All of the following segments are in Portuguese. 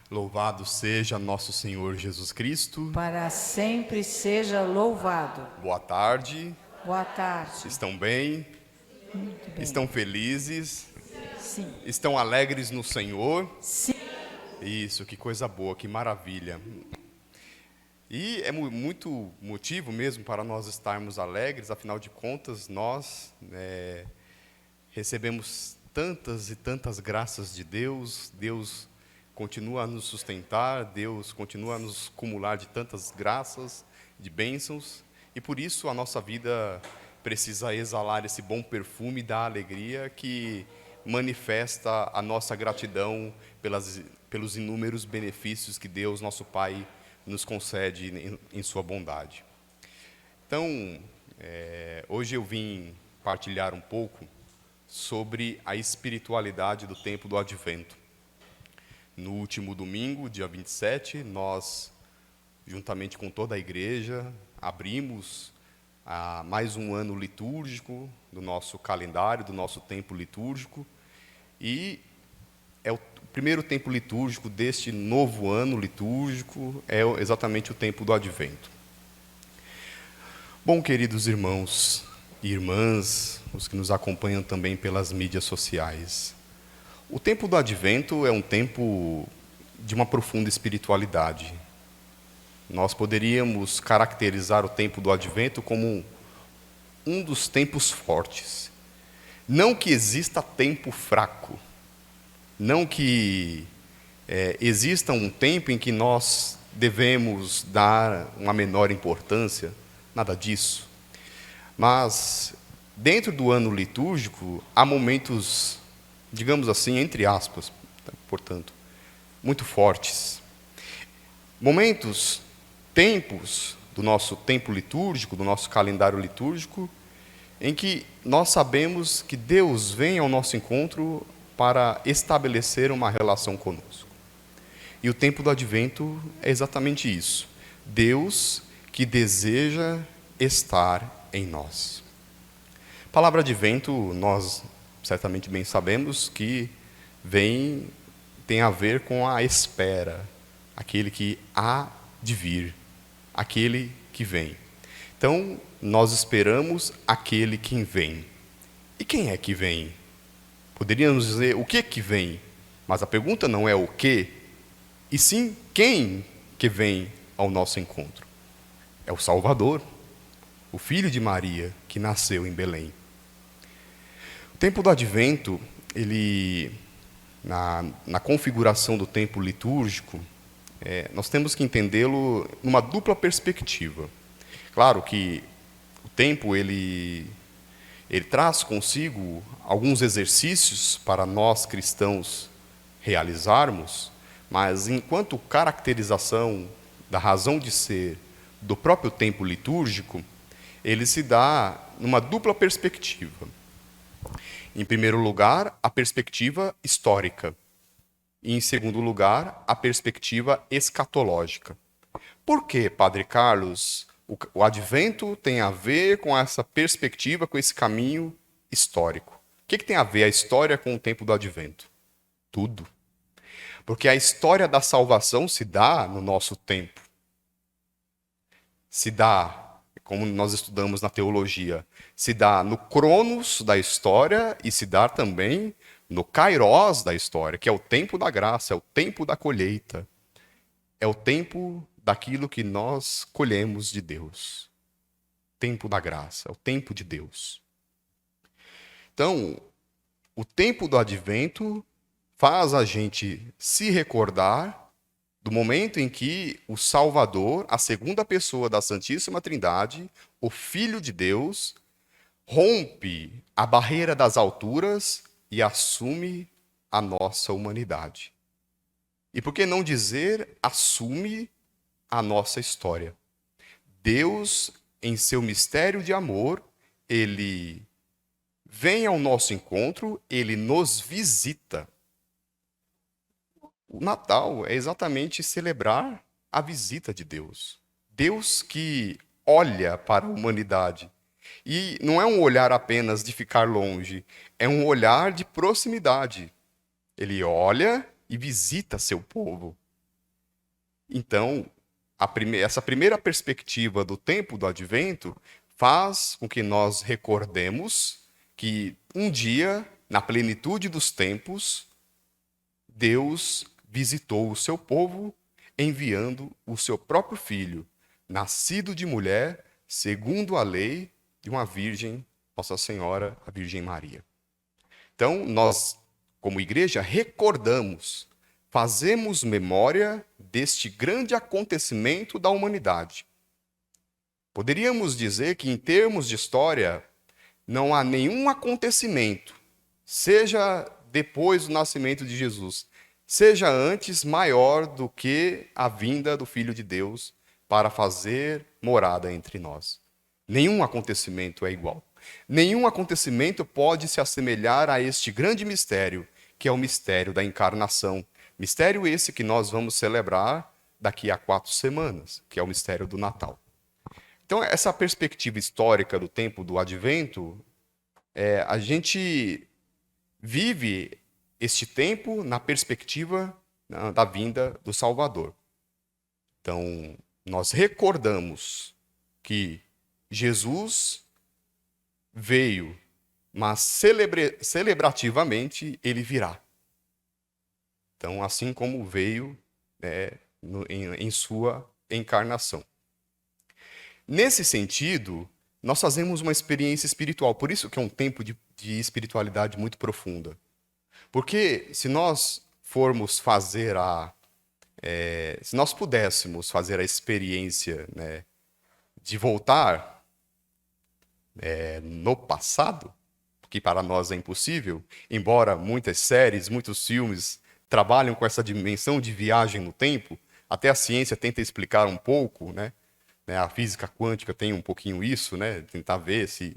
Louvado seja nosso Senhor Jesus Cristo. Para sempre seja louvado. Boa tarde. Boa tarde. Estão bem? Muito bem. Estão felizes? Sim. Estão alegres no Senhor? Sim. Isso, que coisa boa, que maravilha. E é muito motivo mesmo para nós estarmos alegres, afinal de contas, nós recebemos tantas e tantas graças de Deus. Deus continua a nos sustentar, Deus continua a nos acumular de tantas graças, de bênçãos, e por isso a nossa vida precisa exalar esse bom perfume da alegria que manifesta a nossa gratidão pelos inúmeros benefícios que Deus, nosso Pai, nos concede em sua bondade. Então, hoje eu vim partilhar um pouco sobre a espiritualidade do tempo do Advento. No último domingo, dia 27, nós, juntamente com toda a igreja, abrimos mais um ano litúrgico do nosso calendário, do nosso tempo litúrgico, e é o primeiro tempo litúrgico deste novo ano litúrgico, é exatamente o tempo do Advento. Bom, queridos irmãos e irmãs, os que nos acompanham também pelas mídias sociais, o tempo do Advento é um tempo de uma profunda espiritualidade. Nós poderíamos caracterizar o tempo do Advento como um dos tempos fortes. Não que exista tempo fraco, não que exista um tempo em que nós devemos dar uma menor importância, nada disso. Mas, dentro do ano litúrgico, há momentos, digamos assim, entre aspas, portanto, muito fortes. Momentos, tempos do nosso tempo litúrgico, do nosso calendário litúrgico, em que nós sabemos que Deus vem ao nosso encontro para estabelecer uma relação conosco. E o tempo do Advento é exatamente isso. Deus que deseja estar em nós. A palavra Advento, nós certamente bem sabemos que tem a ver com a espera, aquele que há de vir, aquele que vem. Então, nós esperamos aquele que vem. E quem é que vem? Poderíamos dizer o que vem, mas a pergunta não é o que, e sim quem que vem ao nosso encontro. É o Salvador, o Filho de Maria, que nasceu em Belém. O tempo do Advento, ele, na configuração do tempo litúrgico, nós temos que entendê-lo numa dupla perspectiva. Claro que o tempo ele traz consigo alguns exercícios para nós cristãos realizarmos, mas enquanto caracterização da razão de ser do próprio tempo litúrgico, ele se dá numa dupla perspectiva. Em primeiro lugar, a perspectiva histórica. E, em segundo lugar, a perspectiva escatológica. Por que, Padre Carlos, o Advento tem a ver com essa perspectiva, com esse caminho histórico? O que tem a ver a história com o tempo do Advento? Tudo. Porque a história da salvação se dá no nosso tempo. Se dá, como nós estudamos na teologia, se dá no cronos da história e se dá também no kairos da história, que é o tempo da graça, é o tempo da colheita, é o tempo daquilo que nós colhemos de Deus. Tempo da graça, é o tempo de Deus. Então, o tempo do Advento faz a gente se recordar do momento em que o Salvador, a segunda pessoa da Santíssima Trindade, o Filho de Deus, rompe a barreira das alturas e assume a nossa humanidade. E por que não dizer assume a nossa história? Deus, em seu mistério de amor, ele vem ao nosso encontro, ele nos visita. O Natal é exatamente celebrar a visita de Deus. Deus que olha para a humanidade. E não é um olhar apenas de ficar longe, é um olhar de proximidade. Ele olha e visita seu povo. Então, essa primeira perspectiva do tempo do Advento faz com que nós recordemos que um dia, na plenitude dos tempos, Deus visitou o seu povo enviando o seu próprio filho, nascido de mulher, segundo a lei de uma virgem, Nossa Senhora, a Virgem Maria. Então, nós, como igreja, recordamos, fazemos memória deste grande acontecimento da humanidade. Poderíamos dizer que, em termos de história, não há nenhum acontecimento, seja depois do nascimento de Jesus, seja antes, maior do que a vinda do Filho de Deus para fazer morada entre nós. Nenhum acontecimento é igual. Nenhum acontecimento pode se assemelhar a este grande mistério, que é o mistério da encarnação. Mistério esse que nós vamos celebrar daqui a 4 semanas, que é o mistério do Natal. Então, essa perspectiva histórica do tempo do Advento, a gente vive este tempo na perspectiva da vinda do Salvador. Então, nós recordamos que Jesus veio, mas celebrativamente ele virá. Então, assim como veio em sua encarnação. Nesse sentido, nós fazemos uma experiência espiritual. Por isso que é um tempo de espiritualidade muito profunda. Porque se nós formos fazer se nós pudéssemos fazer a experiência, né, de voltar no passado, que para nós é impossível, embora muitas séries, muitos filmes trabalham com essa dimensão de viagem no tempo, até a ciência tenta explicar um pouco, né? A física quântica tem um pouquinho isso, né? Tentar ver se...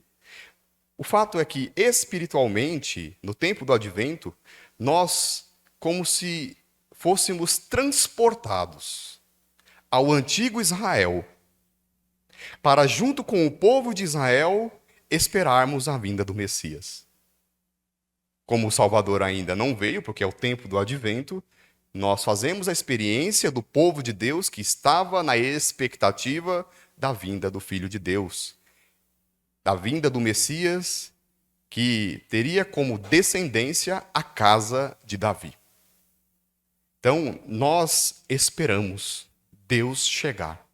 O fato é que, espiritualmente, no tempo do Advento, nós, como se fôssemos transportados ao antigo Israel, para, junto com o povo de Israel, esperarmos a vinda do Messias. Como o Salvador ainda não veio, porque é o tempo do Advento, nós fazemos a experiência do povo de Deus que estava na expectativa da vinda do Filho de Deus, da vinda do Messias, que teria como descendência a casa de Davi. Então, nós esperamos Deus chegar.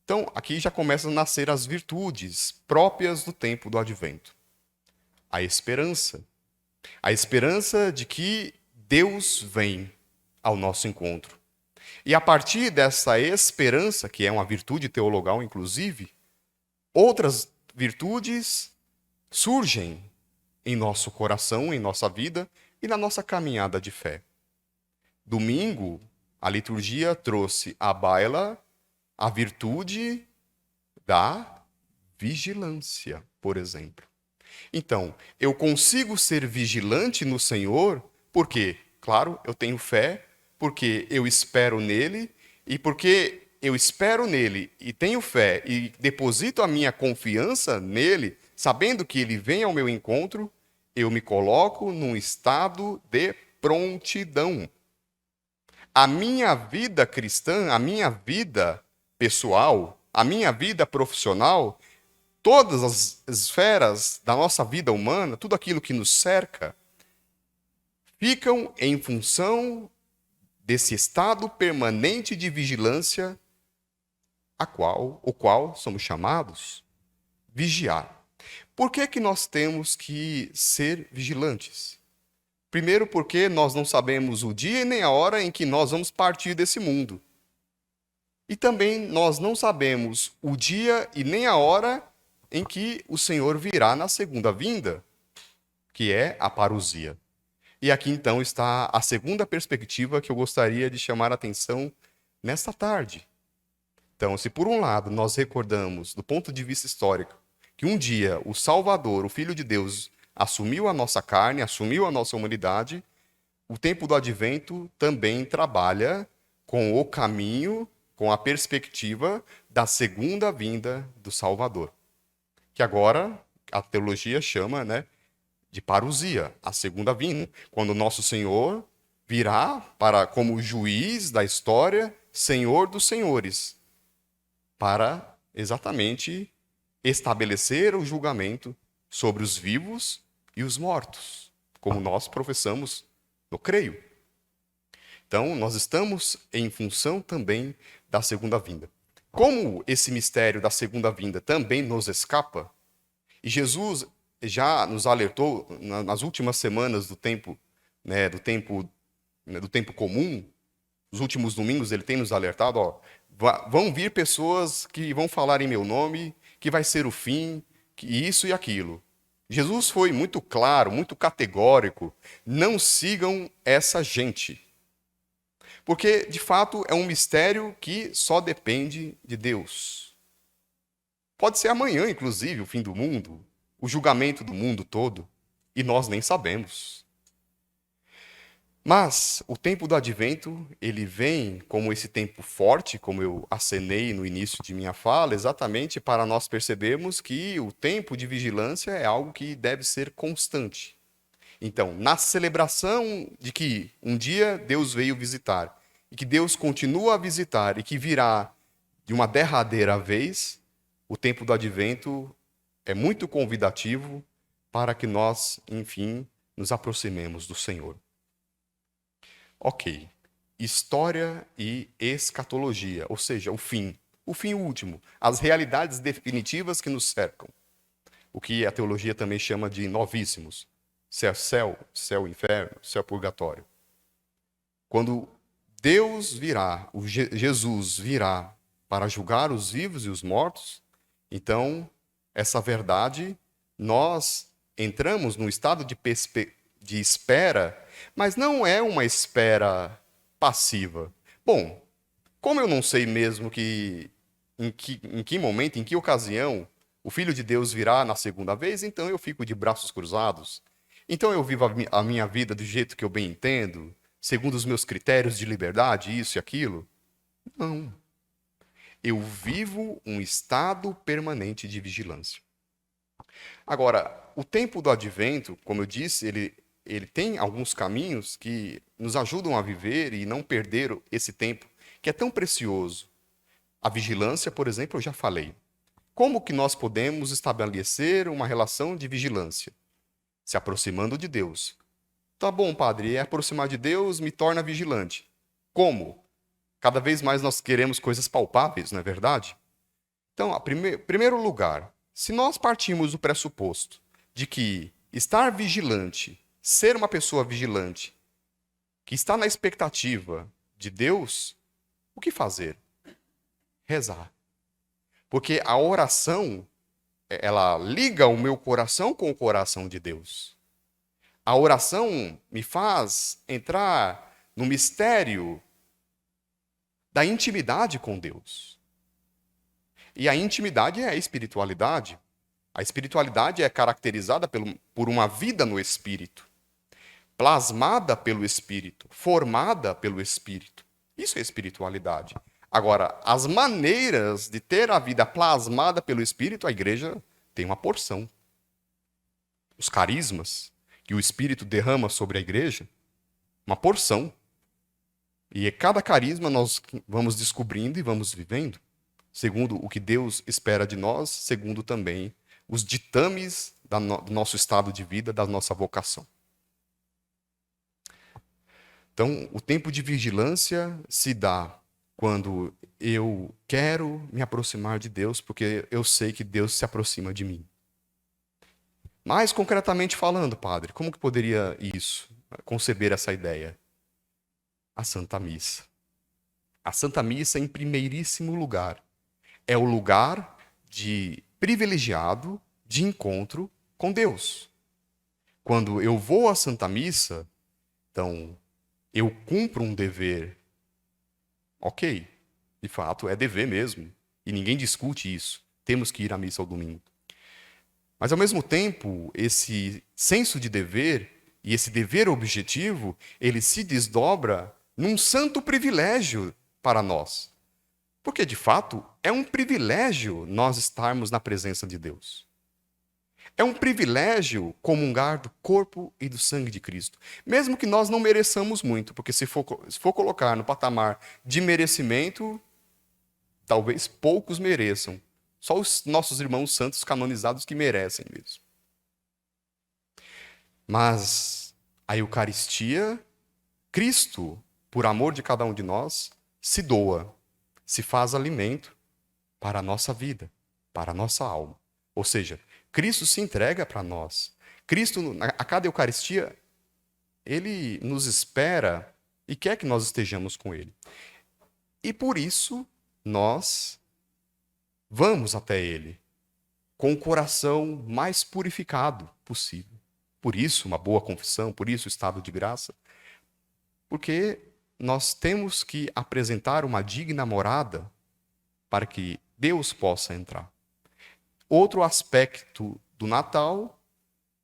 Então, aqui já começam a nascer as virtudes próprias do tempo do Advento. A esperança de que Deus vem ao nosso encontro. E a partir dessa esperança, que é uma virtude teologal, inclusive, outras virtudes surgem em nosso coração, em nossa vida e na nossa caminhada de fé. Domingo, a liturgia trouxe à baila a virtude da vigilância, por exemplo. Então, eu consigo ser vigilante no Senhor porque, claro, eu tenho fé, porque eu espero nele, e porque eu espero nele e tenho fé e deposito a minha confiança nele, sabendo que ele vem ao meu encontro, eu me coloco num estado de prontidão. A minha vida cristã, a minha vida pessoal, a minha vida profissional, todas as esferas da nossa vida humana, tudo aquilo que nos cerca, ficam em função desse estado permanente de vigilância o qual somos chamados vigiar. Por que nós temos que ser vigilantes? Primeiro, porque nós não sabemos o dia e nem a hora em que nós vamos partir desse mundo. E também nós não sabemos o dia e nem a hora em que o Senhor virá na segunda vinda, que é a parousia. E aqui então está a segunda perspectiva que eu gostaria de chamar a atenção nesta tarde. Então, se por um lado nós recordamos, do ponto de vista histórico, que um dia o Salvador, o Filho de Deus, assumiu a nossa carne, assumiu a nossa humanidade, o tempo do advento também trabalha com o caminho, com a perspectiva da segunda vinda do Salvador, que agora a teologia chama, né, de parousia, a segunda vinda, quando o nosso Senhor virá para como juiz da história, Senhor dos senhores, para exatamente estabelecer o julgamento sobre os vivos e os mortos, como nós professamos no creio. Então, nós estamos em função também da segunda vinda. Como esse mistério da segunda vinda também nos escapa, e Jesus já nos alertou nas últimas semanas do tempo, né, do tempo comum, nos últimos domingos ele tem nos alertado, ó, vão vir pessoas que vão falar em meu nome, que vai ser o fim, que isso e aquilo. Jesus foi muito claro, muito categórico, não sigam essa gente. Porque, de fato, é um mistério que só depende de Deus. Pode ser amanhã, inclusive, o fim do mundo, o julgamento do mundo todo, e nós nem sabemos. Mas o tempo do advento, ele vem como esse tempo forte, como eu acenei no início de minha fala, exatamente para nós percebermos que o tempo de vigilância é algo que deve ser constante. Então, na celebração de que um dia Deus veio visitar, e que Deus continua a visitar, e que virá de uma derradeira vez, o tempo do advento é muito convidativo para que nós, enfim, nos aproximemos do Senhor. Ok. História e escatologia, ou seja, o fim último, as realidades definitivas que nos cercam. O que a teologia também chama de novíssimos. Céu, inferno, céu, purgatório. Quando Deus virá, Jesus virá para julgar os vivos e os mortos, então, essa verdade, nós entramos num estado de espera, mas não é uma espera passiva. Bom, como eu não sei mesmo em que momento, em que ocasião o Filho de Deus virá na segunda vez, então eu fico de braços cruzados. Então eu vivo a minha vida do jeito que eu bem entendo, segundo os meus critérios de liberdade, isso e aquilo. Não. Eu vivo um estado permanente de vigilância. Agora, o tempo do advento, como eu disse, ele tem alguns caminhos que nos ajudam a viver e não perder esse tempo, que é tão precioso. A vigilância, por exemplo, eu já falei. Como que nós podemos estabelecer uma relação de vigilância? Se aproximando de Deus. Tá bom, padre, aproximar de Deus me torna vigilante. Como? Cada vez mais nós queremos coisas palpáveis, não é verdade? Então, em primeiro lugar, se nós partimos do pressuposto de que estar vigilante, ser uma pessoa vigilante, que está na expectativa de Deus, o que fazer? Rezar. Porque a oração, ela liga o meu coração com o coração de Deus. A oração me faz entrar no mistério da intimidade com Deus. E a intimidade é a espiritualidade. A espiritualidade é caracterizada por uma vida no Espírito, plasmada pelo Espírito, formada pelo Espírito. Isso é espiritualidade. Agora, as maneiras de ter a vida plasmada pelo Espírito, a igreja tem uma porção. Os carismas que o Espírito derrama sobre a igreja, uma porção. E cada carisma nós vamos descobrindo e vamos vivendo, segundo o que Deus espera de nós, segundo também os ditames do nosso estado de vida, da nossa vocação. Então, o tempo de vigilância se dá quando eu quero me aproximar de Deus, porque eu sei que Deus se aproxima de mim. Mais concretamente falando, padre, como que poderia isso, conceber essa ideia? A Santa Missa. A Santa Missa, em primeiríssimo lugar, é o lugar privilegiado de encontro com Deus. Quando eu vou à Santa Missa, então, eu cumpro um dever. Ok, de fato, é dever mesmo. E ninguém discute isso. Temos que ir à missa ao domingo. Mas, ao mesmo tempo, esse senso de dever e esse dever objetivo, ele se desdobra num santo privilégio para nós. Porque, de fato, é um privilégio nós estarmos na presença de Deus. É um privilégio comungar do corpo e do sangue de Cristo. Mesmo que nós não mereçamos muito, porque se for colocar no patamar de merecimento, talvez poucos mereçam. Só os nossos irmãos santos canonizados que merecem mesmo. Mas a Eucaristia, Cristo, por amor de cada um de nós, se doa, se faz alimento para a nossa vida, para a nossa alma. Ou seja, Cristo se entrega para nós. Cristo, a cada Eucaristia, Ele nos espera e quer que nós estejamos com Ele. E por isso, nós vamos até Ele com o coração mais purificado possível. Por isso, uma boa confissão, por isso o estado de graça. Porque nós temos que apresentar uma digna morada para que Deus possa entrar. Outro aspecto do Natal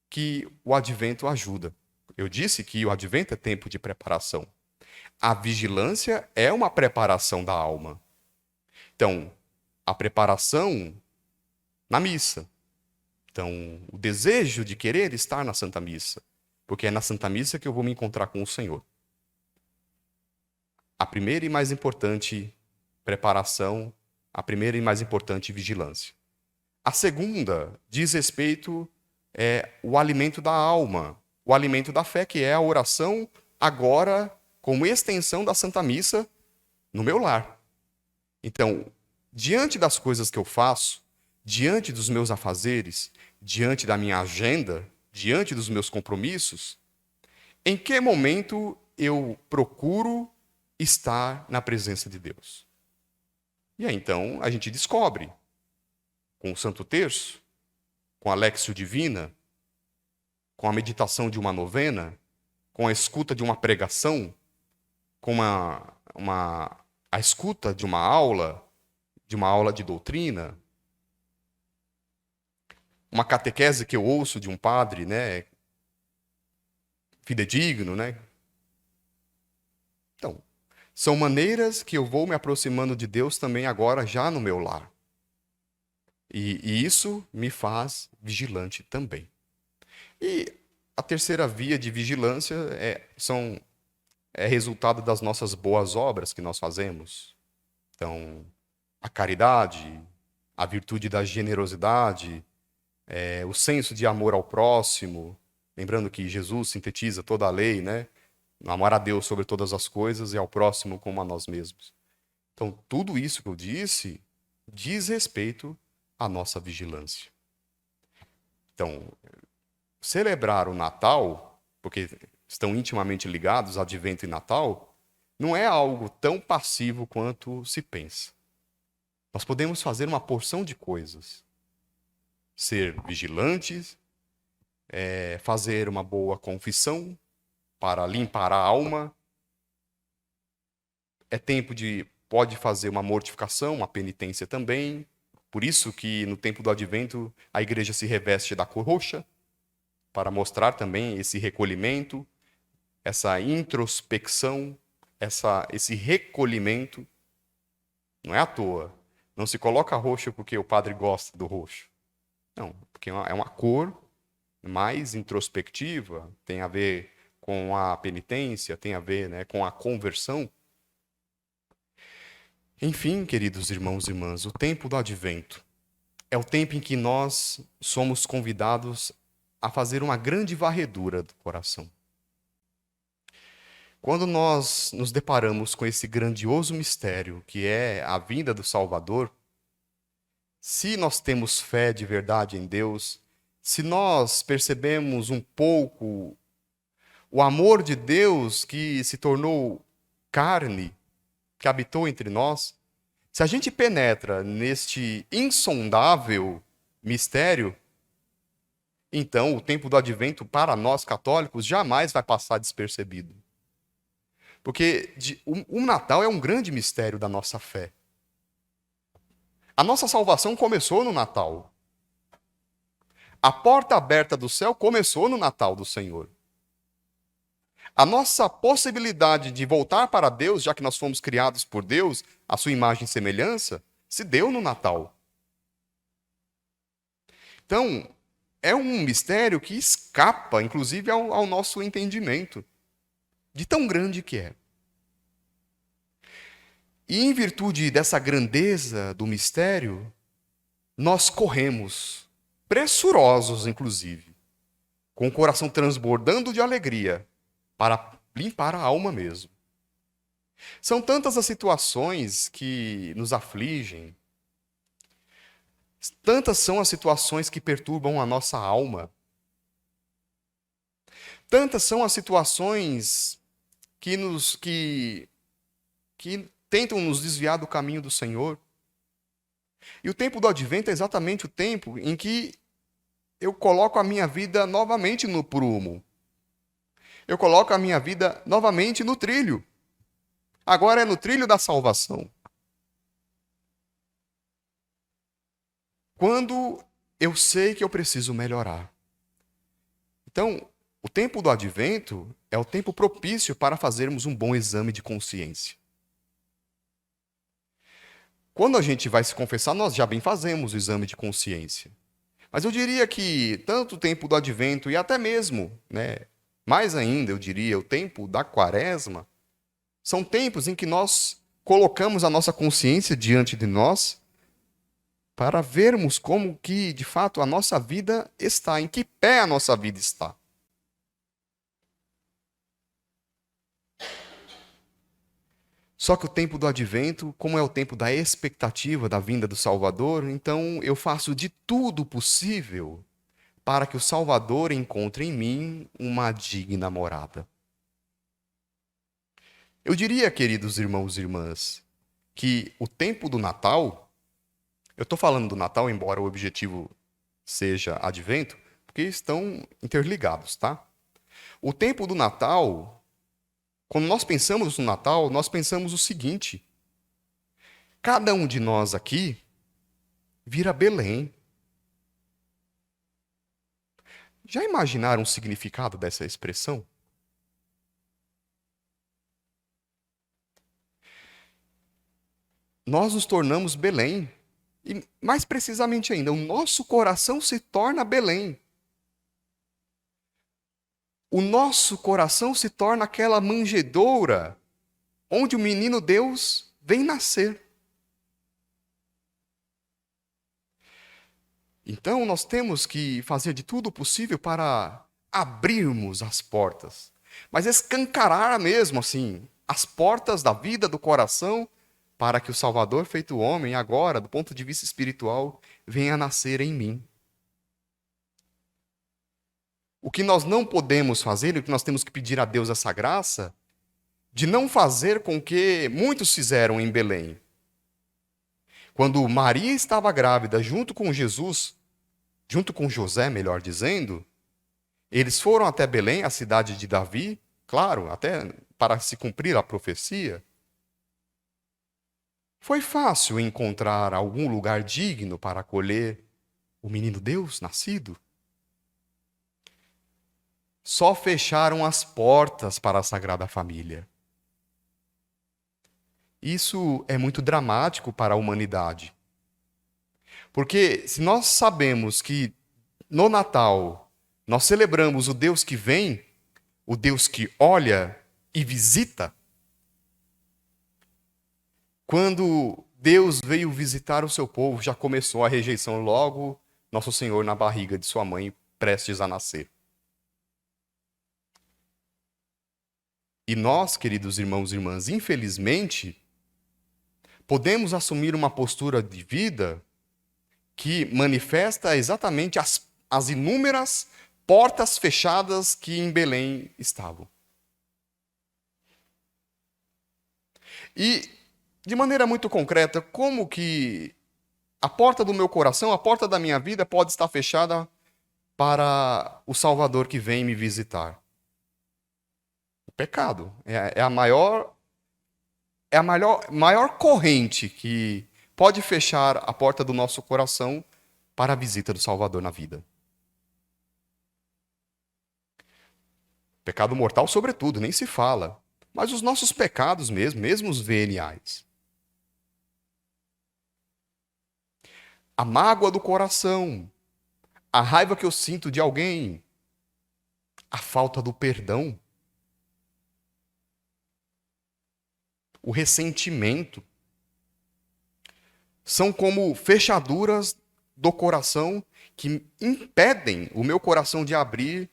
que o Advento ajuda. Eu disse que o Advento é tempo de preparação. A vigilância é uma preparação da alma. Então, a preparação na missa. Então, o desejo de querer estar na Santa Missa. Porque é na Santa Missa que eu vou me encontrar com o Senhor. A primeira e mais importante preparação, a primeira e mais importante vigilância. A segunda diz respeito ao alimento da alma, o alimento da fé, que é a oração agora como extensão da Santa Missa no meu lar. Então, diante das coisas que eu faço, diante dos meus afazeres, diante da minha agenda, diante dos meus compromissos, em que momento eu procuro estar na presença de Deus? E aí, então, a gente descobre, com o Santo Terço, com a Léxio Divina, com a meditação de uma novena, com a escuta de uma pregação, com a escuta de uma aula de doutrina, uma catequese que eu ouço de um padre, né, fidedigno, né? Então, são maneiras que eu vou me aproximando de Deus também agora já no meu lar. E isso me faz vigilante também. E a terceira via de vigilância é resultado das nossas boas obras que nós fazemos. Então, a caridade, a virtude da generosidade, o senso de amor ao próximo. Lembrando que Jesus sintetiza toda a lei, né? Amar a Deus sobre todas as coisas e ao próximo como a nós mesmos. Então, tudo isso que eu disse diz respeito à nossa vigilância. Então, celebrar o Natal, porque estão intimamente ligados, Advento e Natal, não é algo tão passivo quanto se pensa. Nós podemos fazer uma porção de coisas. Ser vigilantes, fazer uma boa confissão para limpar a alma. É tempo pode fazer uma mortificação, uma penitência também. Por isso que no tempo do Advento a igreja se reveste da cor roxa, para mostrar também esse recolhimento, essa introspecção, esse recolhimento. Não é à toa. Não se coloca roxo porque o padre gosta do roxo. Não, porque é uma cor mais introspectiva, tem a ver com a penitência, tem a ver, né, com a conversão. Enfim, queridos irmãos e irmãs, o tempo do Advento é o tempo em que nós somos convidados a fazer uma grande varredura do coração. Quando nós nos deparamos com esse grandioso mistério que é a vinda do Salvador, se nós temos fé de verdade em Deus, se nós percebemos um pouco o amor de Deus que se tornou carne, que habitou entre nós, se a gente penetra neste insondável mistério, então o tempo do Advento para nós católicos jamais vai passar despercebido. Porque o Natal é um grande mistério da nossa fé. A nossa salvação começou no Natal. A porta aberta do céu começou no Natal do Senhor. A nossa possibilidade de voltar para Deus, já que nós fomos criados por Deus, a sua imagem e semelhança, se deu no Natal. Então, é um mistério que escapa, inclusive, ao nosso entendimento, de tão grande que é. E em virtude dessa grandeza do mistério, nós corremos, pressurosos, inclusive, com o coração transbordando de alegria, para limpar a alma mesmo. São tantas as situações que nos afligem, tantas são as situações que perturbam a nossa alma, tantas são as situações que tentam nos desviar do caminho do Senhor. E o tempo do advento é exatamente o tempo em que eu coloco a minha vida novamente no prumo. Eu coloco a minha vida novamente no trilho. Agora é no trilho da salvação. Quando eu sei que eu preciso melhorar. Então, o tempo do advento é o tempo propício para fazermos um bom exame de consciência. Quando a gente vai se confessar, nós já bem fazemos o exame de consciência. Mas eu diria que tanto o tempo do advento e até mesmo, mais ainda, eu diria, o tempo da quaresma, são tempos em que nós colocamos a nossa consciência diante de nós para vermos como que, de fato, a nossa vida está, em que pé a nossa vida está. Só que o tempo do advento, como é o tempo da expectativa da vinda do Salvador, então eu faço de tudo possível para que o Salvador encontre em mim uma digna morada. Eu diria, queridos irmãos e irmãs, que o tempo do Natal, eu estou falando do Natal, embora o objetivo seja advento, porque estão interligados, tá? O tempo do Natal, quando nós pensamos no Natal, nós pensamos o seguinte: cada um de nós aqui vira Belém. Já imaginaram o significado dessa expressão? Nós nos tornamos Belém. E, mais precisamente ainda, o nosso coração se torna Belém. O nosso coração se torna aquela manjedoura onde o menino Deus vem nascer. Então, nós temos que fazer de tudo possível para abrirmos as portas, mas escancarar mesmo assim as portas da vida, do coração, para que o Salvador feito homem, agora, do ponto de vista espiritual, venha nascer em mim. O que nós não podemos fazer, o que nós temos que pedir a Deus essa graça, de não fazer com que muitos fizeram em Belém. Quando Maria estava grávida junto com Jesus, junto com José, melhor dizendo, eles foram até Belém, a cidade de Davi, claro, até para se cumprir a profecia. Foi fácil encontrar algum lugar digno para acolher o menino Deus nascido? Só fecharam as portas para a Sagrada Família. Isso é muito dramático para a humanidade. Porque se nós sabemos que no Natal nós celebramos o Deus que vem, o Deus que olha e visita, quando Deus veio visitar o seu povo, já começou a rejeição logo, Nosso Senhor na barriga de sua mãe, prestes a nascer. E nós, queridos irmãos e irmãs, infelizmente, podemos assumir uma postura de vida que manifesta exatamente as inúmeras portas fechadas que em Belém estavam. E, de maneira muito concreta, como que a porta do meu coração, a porta da minha vida pode estar fechada para o Salvador que vem me visitar? O pecado é a maior corrente que pode fechar a porta do nosso coração para a visita do Salvador na vida. Pecado mortal, sobretudo, nem se fala. Mas os nossos pecados mesmo os veniais. A mágoa do coração, a raiva que eu sinto de alguém, a falta do perdão, o ressentimento, são como fechaduras do coração que impedem o meu coração de abrir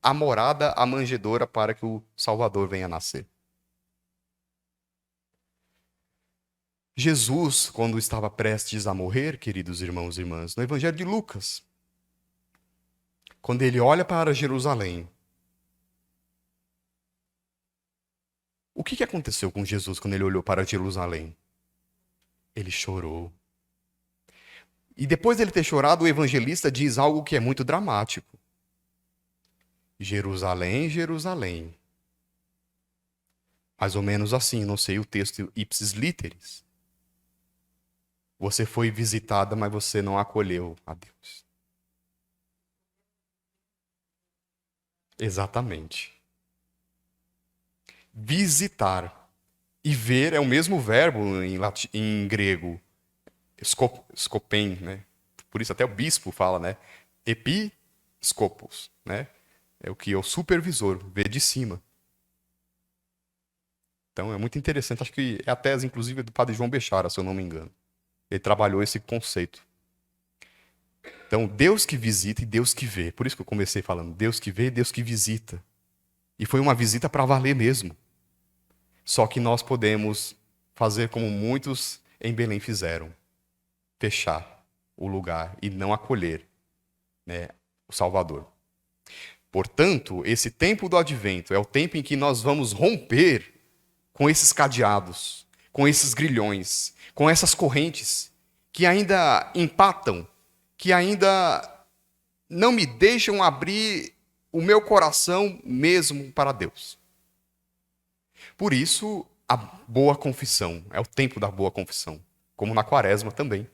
a morada, a manjedoura para que o Salvador venha nascer. Jesus, quando estava prestes a morrer, queridos irmãos e irmãs, no Evangelho de Lucas, quando ele olha para Jerusalém, o que aconteceu com Jesus quando ele olhou para Jerusalém? Ele chorou. E depois dele ter chorado, o evangelista diz algo que é muito dramático. Jerusalém, Jerusalém. Mais ou menos assim, não sei o texto ipsis literis. Você foi visitada, mas você não acolheu a Deus. Exatamente. Visitar e ver é o mesmo verbo em grego, skopen, né? Por isso até o bispo fala, né? Episkopos, né? É o que é o supervisor, ver de cima. Então é muito interessante, acho que é a tese inclusive do padre João Bechara, se eu não me engano. Ele trabalhou esse conceito. Então, Deus que visita e Deus que vê. Por isso que eu comecei falando, Deus que vê e Deus que visita. E foi uma visita para valer mesmo. Só que nós podemos fazer como muitos em Belém fizeram. Fechar o lugar e não acolher, né, o Salvador. Portanto, esse tempo do advento é o tempo em que nós vamos romper com esses cadeados, com esses grilhões, com essas correntes que ainda empatam, que ainda não me deixam abrir o meu coração mesmo para Deus. Por isso, a boa confissão, é o tempo da boa confissão, como na Quaresma também.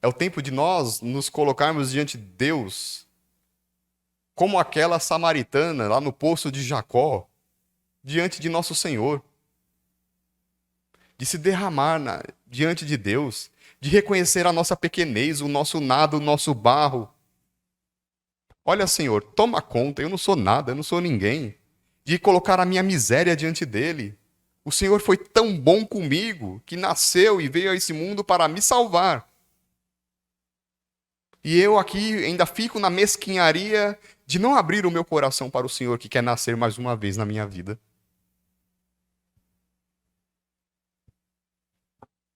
É o tempo de nós nos colocarmos diante de Deus, como aquela samaritana lá no poço de Jacó, diante de nosso Senhor. De se derramar diante de Deus, de reconhecer a nossa pequenez, o nosso nada, o nosso barro. Olha, Senhor, toma conta, eu não sou nada, eu não sou ninguém. De colocar a minha miséria diante dele. O Senhor foi tão bom comigo que nasceu e veio a esse mundo para me salvar. E eu aqui ainda fico na mesquinharia de não abrir o meu coração para o Senhor que quer nascer mais uma vez na minha vida.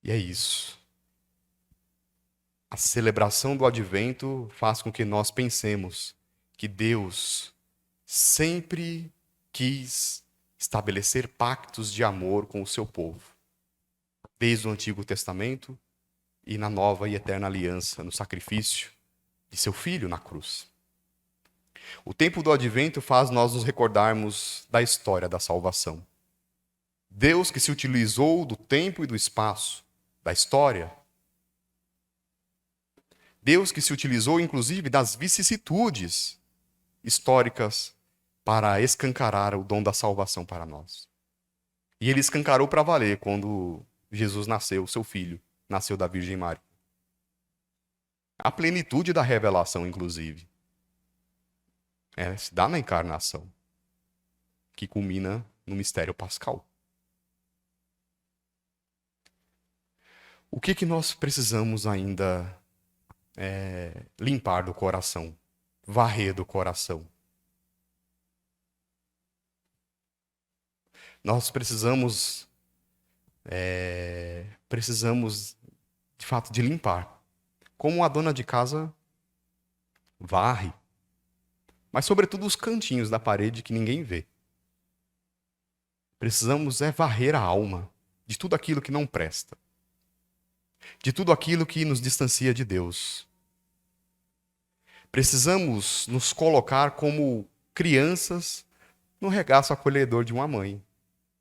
E é isso. A celebração do advento faz com que nós pensemos que Deus sempre quis estabelecer pactos de amor com o seu povo. Desde o Antigo Testamento e na nova e eterna aliança, no sacrifício de seu Filho na cruz. O tempo do advento faz nós nos recordarmos da história da salvação. Deus que se utilizou do tempo e do espaço, da história. Deus que se utilizou, inclusive, das vicissitudes históricas para escancarar o dom da salvação para nós. E ele escancarou para valer quando Jesus nasceu, seu filho, nasceu da Virgem Maria. A plenitude da revelação, inclusive, se dá na encarnação, que culmina no mistério pascal. O que nós precisamos ainda limpar do coração, varrer do coração? Nós precisamos, de fato, de limpar. Como a dona de casa varre, mas sobretudo os cantinhos da parede que ninguém vê. Precisamos varrer a alma de tudo aquilo que não presta, de tudo aquilo que nos distancia de Deus. Precisamos nos colocar como crianças no regaço acolhedor de uma mãe.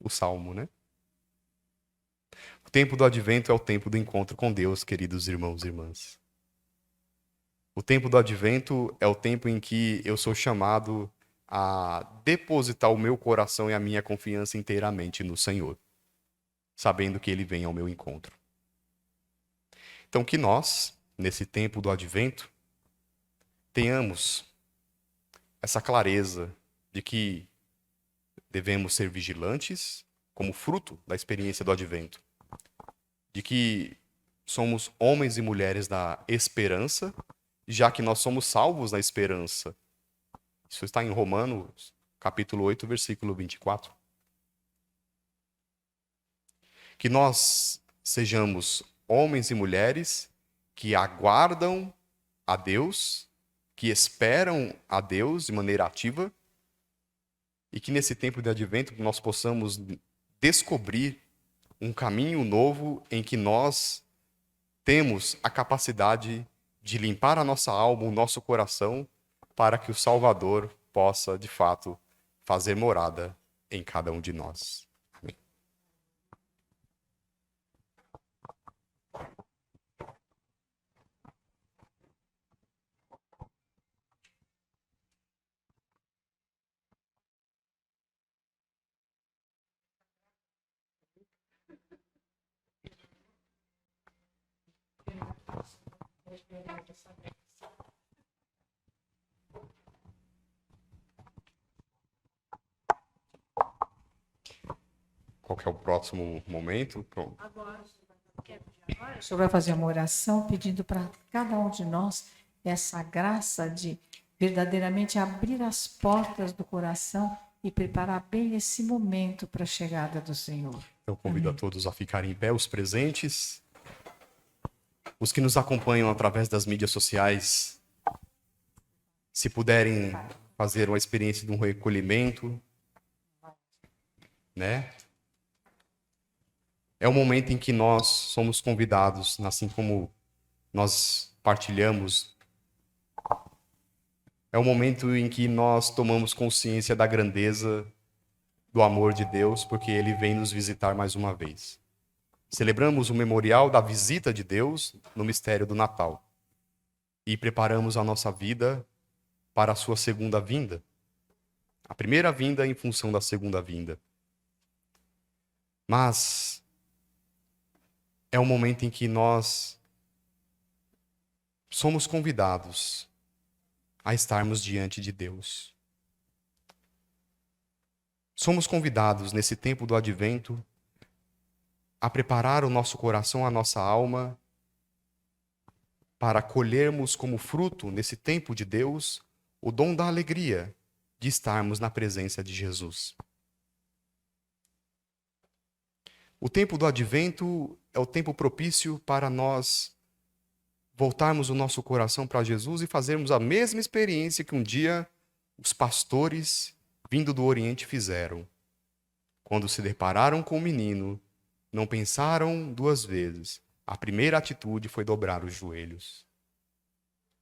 O Salmo, né? O tempo do advento é o tempo do encontro com Deus, queridos irmãos e irmãs. O tempo do advento é o tempo em que eu sou chamado a depositar o meu coração e a minha confiança inteiramente no Senhor, sabendo que Ele vem ao meu encontro. Então, que nós, nesse tempo do advento, tenhamos essa clareza de que devemos ser vigilantes como fruto da experiência do advento, de que somos homens e mulheres da esperança, já que nós somos salvos na esperança. Isso está em Romanos, capítulo 8, versículo 24. Que nós sejamos homens e mulheres que aguardam a Deus, que esperam a Deus de maneira ativa, e que nesse tempo de advento nós possamos descobrir um caminho novo em que nós temos a capacidade de limpar a nossa alma, o nosso coração, para que o Salvador possa, de fato, fazer morada em cada um de nós. Amém. Qual que é o próximo momento? Pronto. O senhor vai fazer uma oração pedindo para cada um de nós essa graça de verdadeiramente abrir as portas do coração e preparar bem esse momento para a chegada do Senhor. Eu convido a todos a ficarem em pé, os presentes. Os que nos acompanham através das mídias sociais, se puderem fazer uma experiência de um recolhimento, né? É o momento em que nós somos convidados, assim como nós partilhamos. É o momento em que nós tomamos consciência da grandeza do amor de Deus, porque Ele vem nos visitar mais uma vez. Celebramos o memorial da visita de Deus no mistério do Natal e preparamos a nossa vida para a sua segunda vinda. A primeira vinda em função da segunda vinda. Mas é um momento em que nós somos convidados a estarmos diante de Deus. Somos convidados nesse tempo do advento a preparar o nosso coração, a nossa alma, para colhermos como fruto, nesse tempo de Deus, o dom da alegria de estarmos na presença de Jesus. O tempo do advento é o tempo propício para nós voltarmos o nosso coração para Jesus e fazermos a mesma experiência que um dia os pastores vindo do Oriente fizeram. Quando se depararam com o menino, não pensaram duas vezes. A primeira atitude foi dobrar os joelhos,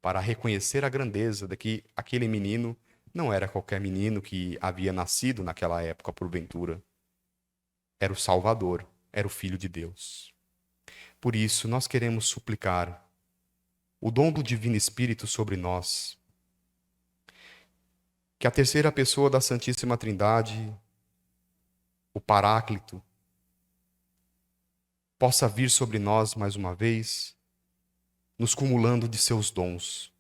para reconhecer a grandeza de que aquele menino não era qualquer menino que havia nascido naquela época, porventura. Era o Salvador, era o Filho de Deus. Por isso, nós queremos suplicar o dom do Divino Espírito sobre nós, que a terceira pessoa da Santíssima Trindade, o Paráclito, possa vir sobre nós mais uma vez, nos cumulando de seus dons,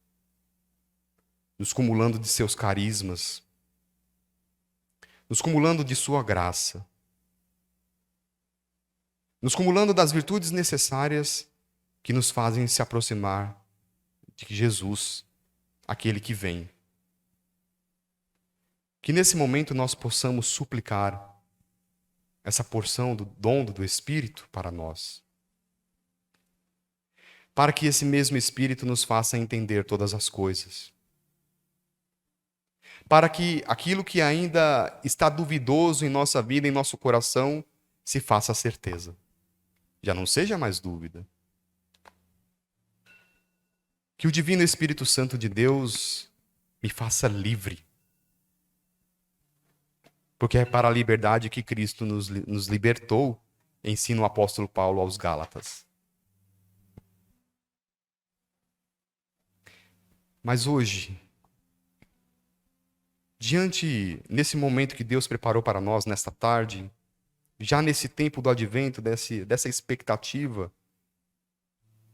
nos cumulando de seus carismas, nos cumulando de sua graça, nos cumulando das virtudes necessárias que nos fazem se aproximar de Jesus, aquele que vem. Que nesse momento nós possamos suplicar essa porção do dom do Espírito para nós, para que esse mesmo Espírito nos faça entender todas as coisas, para que aquilo que ainda está duvidoso em nossa vida, em nosso coração, se faça certeza, já não seja mais dúvida. Que o Divino Espírito Santo de Deus me faça livre, porque é para a liberdade que Cristo nos libertou, ensina o apóstolo Paulo aos Gálatas. Mas hoje, nesse momento que Deus preparou para nós nesta tarde, já nesse tempo do advento, dessa expectativa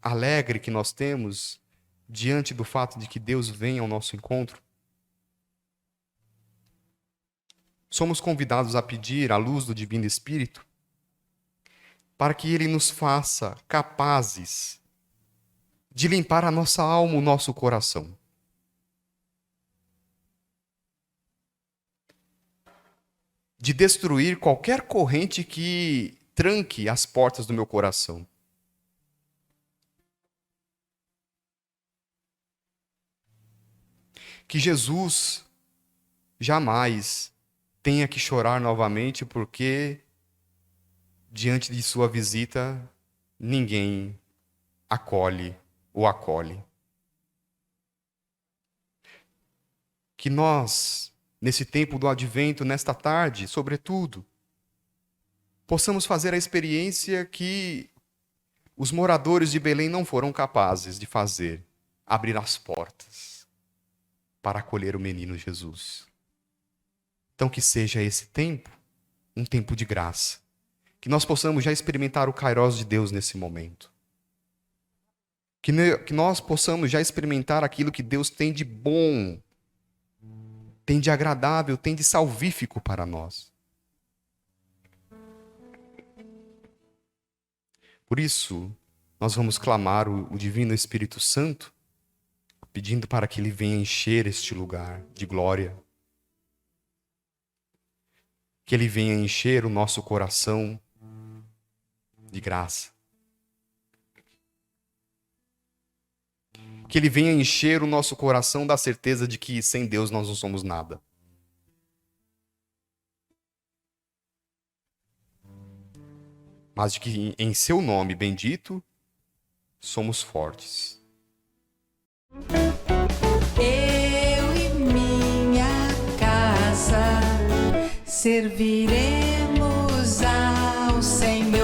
alegre que nós temos, diante do fato de que Deus vem ao nosso encontro, somos convidados a pedir a luz do Divino Espírito para que Ele nos faça capazes de limpar a nossa alma, o nosso coração. De destruir qualquer corrente que tranque as portas do meu coração. Que Jesus jamais tenha que chorar novamente porque, diante de sua visita, ninguém o acolhe. Que nós, nesse tempo do advento, nesta tarde, sobretudo, possamos fazer a experiência que os moradores de Belém não foram capazes de fazer, abrir as portas para acolher o menino Jesus. Então que seja esse tempo um tempo de graça, que nós possamos já experimentar o Kairos de Deus nesse momento. Que nós possamos já experimentar aquilo que Deus tem de bom, tem de agradável, tem de salvífico para nós. Por isso, nós vamos clamar o Divino Espírito Santo, pedindo para que Ele venha encher este lugar de glória. Que Ele venha encher o nosso coração de graça. Que Ele venha encher o nosso coração da certeza de que sem Deus nós não somos nada. Mas de que em seu nome bendito somos fortes. Eu e minha casa serviremos ao Senhor.